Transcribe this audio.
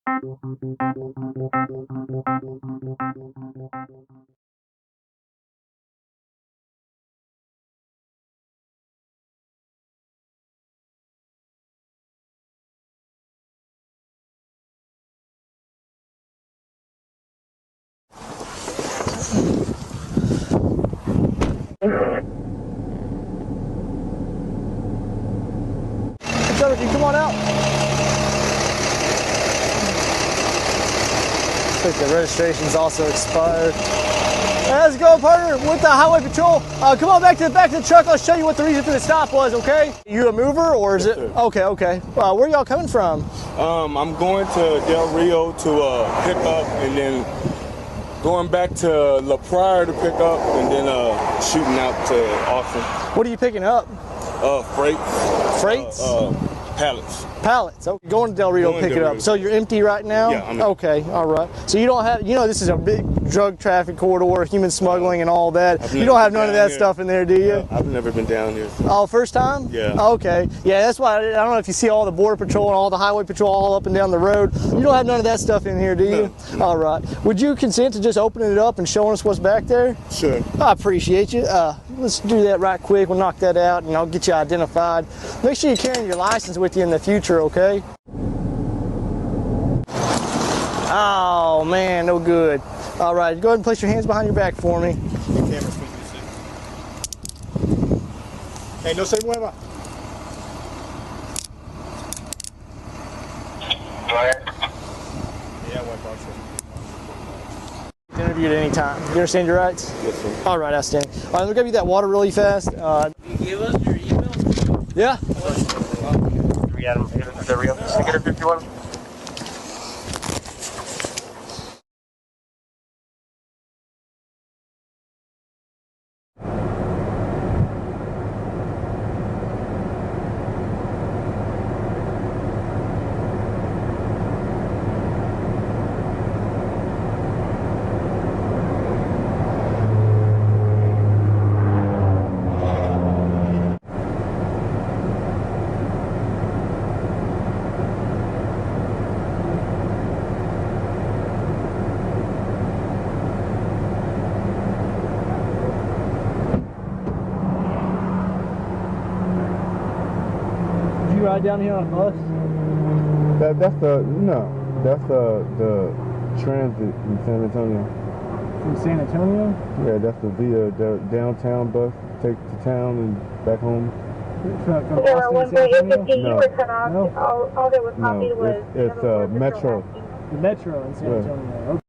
Can you come on out? I think the registration's also expired. How's it going, partner? With the Highway Patrol. Come on back to the truck. I'll show you what the reason for the stop was, okay? You a mover or is it? Sir. Okay. Where y'all coming from? I'm going to Del Rio to pick up, and then going back to La Pryor to pick up, and then shooting out to Austin. What are you picking up? Freights. Freights? Pallets. Pallets. Okay. Going to Del Rio to pick it up. So you're empty right now? Yeah, I'm okay. All right. So you don't have, this is a big drug traffic corridor, human smuggling and all that. You don't have none of that stuff in there, do you? Yeah, I've never been down here. Oh, first time? Yeah. Okay. Yeah, that's why I don't know if you see all the Border Patrol and all the Highway Patrol all up and down the road. You don't have none of that stuff in here, do you? No. All right. Would you consent to just opening it up and showing us what's back there? Sure. I appreciate you. Let's do that right quick. We'll knock that out and I'll get you identified. Make sure you're carrying your license with you in the future, okay? Oh man, no good. All right, go ahead and place your hands behind your back for me. Hey, no se mueva. Interview at any time. You understand your rights? Yes, sir. All right, outstanding. All right, let me give you that water really fast. Can you give us your email? Yeah. Ride down here on a bus? That's the transit in San Antonio. From San Antonio? Yeah, that's the downtown bus, take to town and back home. From Austin to San Antonio? No. All that was copied was it's Metro. The Metro in San Antonio. Okay.